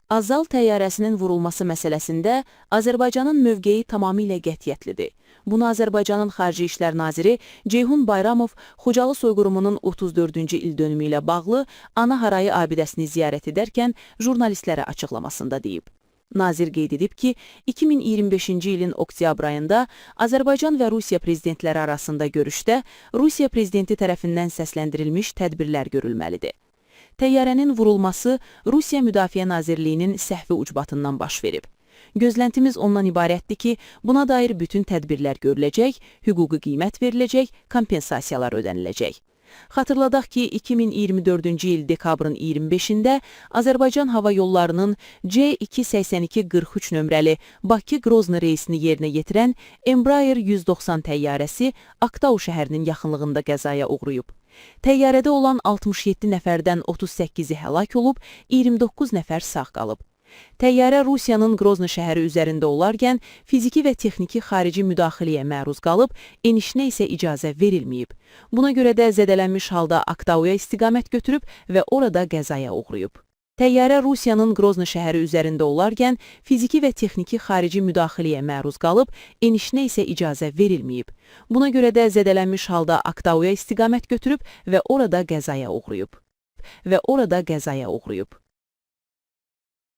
Azal təyyarəsinin vurulması məsələsində Azərbaycanın mövqeyi tamamilə qətiyyətlidir. Bunu Azərbaycanın Xarici İşlər Naziri Ceyhun Bayramov Xocalı soyqırımının 34-cü il dönümü ilə bağlı Ana Harayı abidəsini ziyarət edərkən jurnalistlərə açıqlamasında deyib. Nazir qeyd edib ki, 2025-ci ilin oktyabr ayında Azərbaycan və Rusiya prezidentləri arasında görüşdə Rusiya prezidenti tərəfindən səsləndirilmiş tədbirlər görülməlidir. Təyyarənin vurulması Rusiya Müdafiə Nazirliyinin səhvi ucbatından baş verib. Gözləntimiz ondan ibarətdir ki, buna dair bütün tədbirlər görüləcək, hüquqi qiymət veriləcək, kompensasiyalar ödəniləcək. Xatırladaq ki, 2024-cü il dekabrın 25-də Azərbaycan Hava Yollarının C28243 nömrəli Bakı-Qrozno reysini yerinə yetirən Embraer 190 təyyarəsi Aktau şəhərinin yaxınlığında qəzaya uğrayıb. Təyyarədə olan 67 nəfərdən 38-i həlak olub, 29 nəfər sağ qalıb. Təyyarə Rusiyanın Qrozno şəhəri üzərində olarkən fiziki və texniki xarici müdaxiləyə məruz qalıb, enişinə isə icazə verilməyib. Buna görə də zədələnmiş halda Aktauya istiqamət götürüb və orada qəzaya uğrayıb. Təyyarə Rusiyanın Qrozno şəhəri üzərində olarkən fiziki və texniki xarici müdaxiləyə məruz qalıb, enişinə isə icazə verilməyib. Buna görə də zədələnmiş halda Aktauya istiqamət götürüb və orada qəzaya uğrayıb.